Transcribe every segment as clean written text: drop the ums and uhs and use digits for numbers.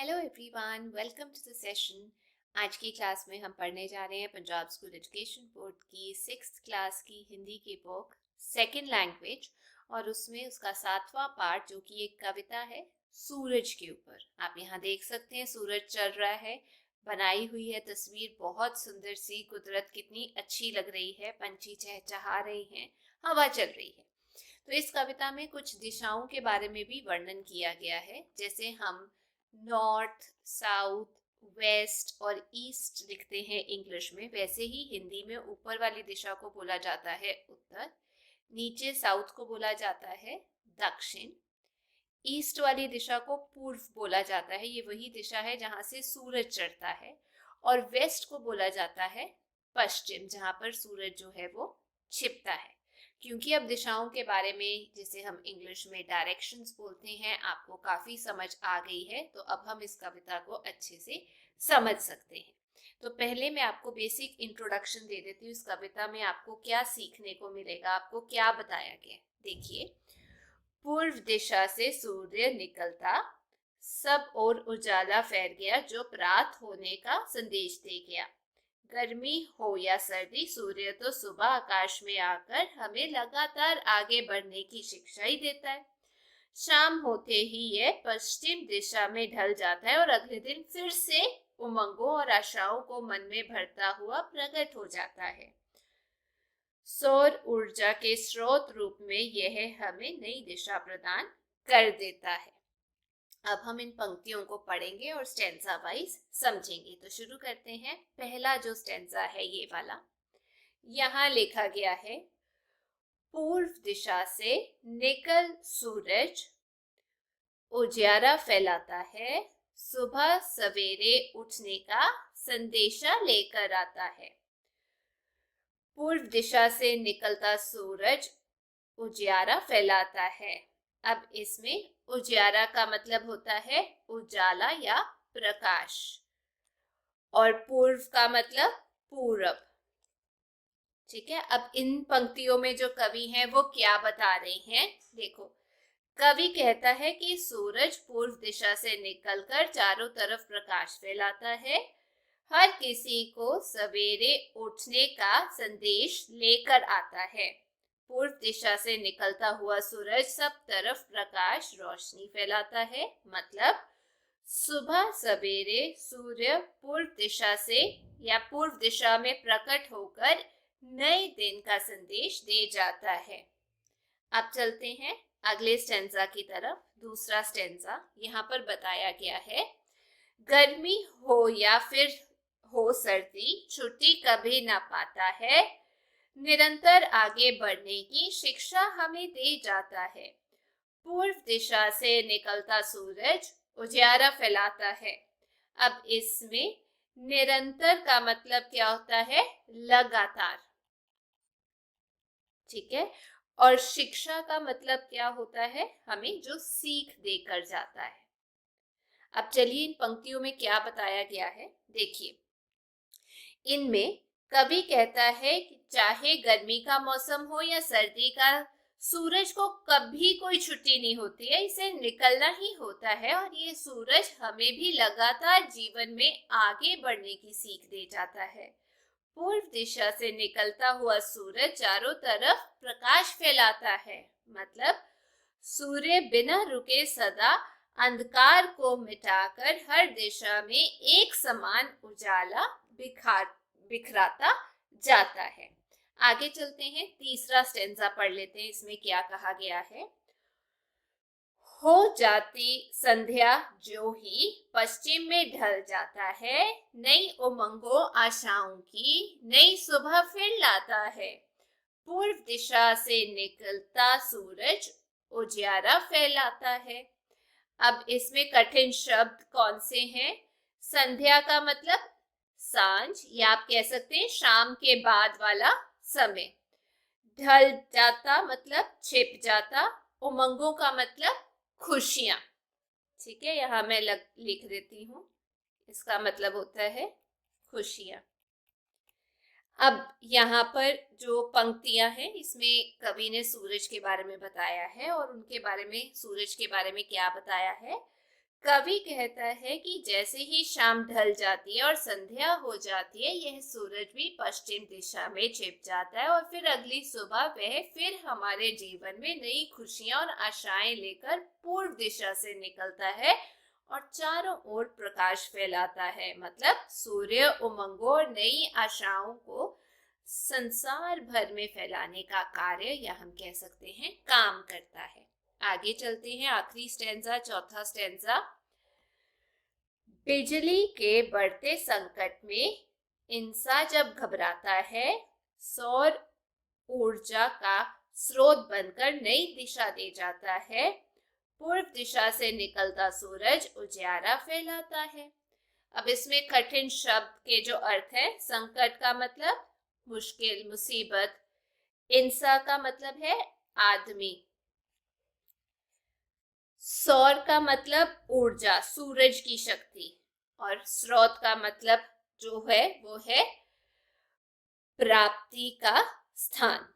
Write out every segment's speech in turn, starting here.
Hello everyone, welcome to the session. आज की class में हम पढ़ने जा रहे हैं पंजाब स्कूल एजुकेशन बोर्ड की 6th क्लास की हिंदी की बुक सेकंड लैंग्वेज, और उसमें उसका 7वां पार्ट जो कि एक कविता है सूरज के ऊपर। आप यहाँ देख सकते हैं सूरज चल रहा है, बनाई हुई है तस्वीर बहुत सुंदर सी। कुदरत कितनी अच्छी लग रही है, पंछी चहचहा रहे हैं, हवा चल रही है। तो इस कविता में कुछ दिशाओं के बारे में भी वर्णन किया गया है, जैसे हम नॉर्थ, साउथ, वेस्ट और ईस्ट लिखते हैं इंग्लिश में, वैसे ही हिंदी में ऊपर वाली दिशा को बोला जाता है उत्तर, नीचे साउथ को बोला जाता है दक्षिण, ईस्ट वाली दिशा को पूर्व बोला जाता है, ये वही दिशा है जहां से सूरज चढ़ता है, और वेस्ट को बोला जाता है पश्चिम, जहां पर सूरज जो है वो छिपता है। क्योंकि अब दिशाओं के बारे में, जिसे हम इंग्लिश में डायरेक्शंस बोलते हैं, आपको काफी समझ आ गई है, तो अब हम इस कविता को अच्छे से समझ सकते हैं। तो पहले मैं आपको बेसिक इंट्रोडक्शन दे देती हूँ। इस कविता में आपको क्या सीखने को मिलेगा, आपको क्या बताया गया। देखिए, पूर्व दिशा से सूर्य निकलता, सब ओर उजाला फैल गया, जो प्रात होने का संदेश दे गया। गर्मी हो या सर्दी, सूर्य तो सुबह आकाश में आकर हमें लगातार आगे बढ़ने की शिक्षा ही देता है। शाम होते ही यह पश्चिम दिशा में ढल जाता है और अगले दिन फिर से उमंगों और आशाओं को मन में भरता हुआ प्रकट हो जाता है। सौर ऊर्जा के स्रोत रूप में यह हमें नई दिशा प्रदान कर देता है। अब हम इन पंक्तियों को पढ़ेंगे और स्टेंजा वाइज समझेंगे। तो शुरू करते हैं। पहला जो स्टेंजा है ये वाला, यहाँ लिखा गया है, पूर्व दिशा से निकल सूरज, उजियारा फैलाता है, सुबह सवेरे उठने का संदेशा लेकर आता है। पूर्व दिशा से निकलता सूरज उजियारा फैलाता है। अब इसमें उजियारा का मतलब होता है उजाला या प्रकाश, और पूर्व का मतलब पूरब। ठीक है, अब इन पंक्तियों में जो कवि हैं वो क्या बता रहे हैं, देखो। कवि कहता है कि सूरज पूर्व दिशा से निकलकर चारों तरफ प्रकाश फैलाता है, हर किसी को सवेरे उठने का संदेश लेकर आता है। पूर्व दिशा से निकलता हुआ सूरज सब तरफ प्रकाश रोशनी फैलाता है, मतलब सुबह सवेरे सूर्य पूर्व दिशा से या पूर्व दिशा में प्रकट होकर नए दिन का संदेश दे जाता है। अब चलते हैं अगले स्टेंजा की तरफ। दूसरा स्टेंजा यहाँ पर बताया गया है, गर्मी हो या फिर हो सर्दी, छुट्टी कभी ना पाता है, निरंतर आगे बढ़ने की शिक्षा हमें दे जाता है। पूर्व दिशा से निकलता सूरज उजियारा फैलाता है। अब इसमें निरंतर का मतलब क्या होता है, लगातार। ठीक है, और शिक्षा का मतलब क्या होता है, हमें जो सीख देकर जाता है। अब चलिए इन पंक्तियों में क्या बताया गया है, देखिए। इनमें कवि कहता है कि चाहे गर्मी का मौसम हो या सर्दी का, सूरज को कभी कोई छुट्टी नहीं होती है, इसे निकलना ही होता है, और ये सूरज हमें भी लगातार जीवन में आगे बढ़ने की सीख दे जाता है। पूर्व दिशा से निकलता हुआ सूरज चारों तरफ प्रकाश फैलाता है, मतलब सूर्य बिना रुके सदा अंधकार को मिटाकर हर दिशा में एक समान उजाला बिखराता जाता है। आगे चलते हैं, तीसरा स्टेंजा पढ़ लेते हैं। इसमें क्या कहा गया है, हो जाती संध्या जो ही पश्चिम में ढल जाता है, नई उमंगों आशाओं की नई सुबह फिर लाता है। पूर्व दिशा से निकलता सूरज उजियारा फैलाता है। अब इसमें कठिन शब्द कौन से हैं, संध्या का मतलब सांझ, या आप कह सकते हैं शाम के बाद वाला समय। ढल जाता मतलब छिप जाता। उमंगों का मतलब खुशियां। ठीक है, यहां मैं लिख देती हूँ, इसका मतलब होता है खुशियां। अब यहाँ पर जो पंक्तियां हैं, इसमें कवि ने सूरज के बारे में बताया है, और उनके बारे में, सूरज के बारे में क्या बताया है, कवि कहता है कि जैसे ही शाम ढल जाती है और संध्या हो जाती है, यह सूरज भी पश्चिम दिशा में छिप जाता है और फिर अगली सुबह वह फिर हमारे जीवन में नई खुशियां और आशाएं लेकर पूर्व दिशा से निकलता है और चारों ओर प्रकाश फैलाता है। मतलब सूर्य उमंगों और नई आशाओं को संसार भर में फैलाने का कार्य, या हम कह सकते हैं काम करता है। आगे चलते हैं, आखिरी स्टेंजा, चौथा स्टेंजा। बिजली के बढ़ते संकट में इंसान जब घबराता है, सौर ऊर्जा का स्रोत बनकर नई दिशा दे जाता है। पूर्व दिशा से निकलता सूरज उजियारा फैलाता है। अब इसमें कठिन शब्द के जो अर्थ है, संकट का मतलब मुश्किल, मुसीबत, इंसा का मतलब है आदमी, सौर का मतलब ऊर्जा, सूरज की शक्ति, और स्रोत का मतलब जो है वो है प्राप्ति का स्थान।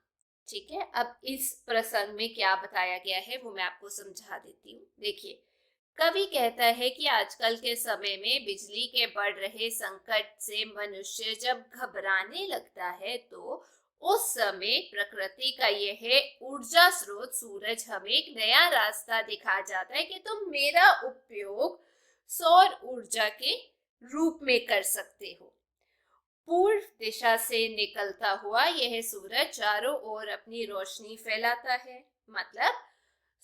ठीक है, अब इस प्रसंग में क्या बताया गया है वो मैं आपको समझा देती हूँ। देखिए, कवि कहता है कि आजकल के समय में बिजली के बढ़ रहे संकट से मनुष्य जब घबराने लगता है, तो उस समय प्रकृति का यह ऊर्जा स्रोत सूरज हमें एक नया रास्ता दिखा जाता है कि तुम मेरा उपयोग सौर ऊर्जा के रूप में कर सकते हो। पूर्व दिशा से निकलता हुआ यह सूरज चारों ओर अपनी रोशनी फैलाता है। मतलब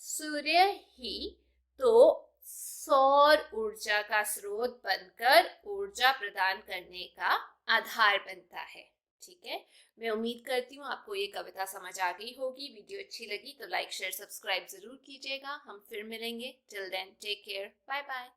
सूर्य ही तो सौर ऊर्जा का स्रोत बनकर ऊर्जा प्रदान करने का आधार बनता है। ठीक है, मैं उम्मीद करती हूँ आपको ये कविता समझ आ गई होगी। वीडियो अच्छी लगी तो लाइक शेयर सब्सक्राइब जरूर कीजिएगा। हम फिर मिलेंगे। Till then take care, bye bye.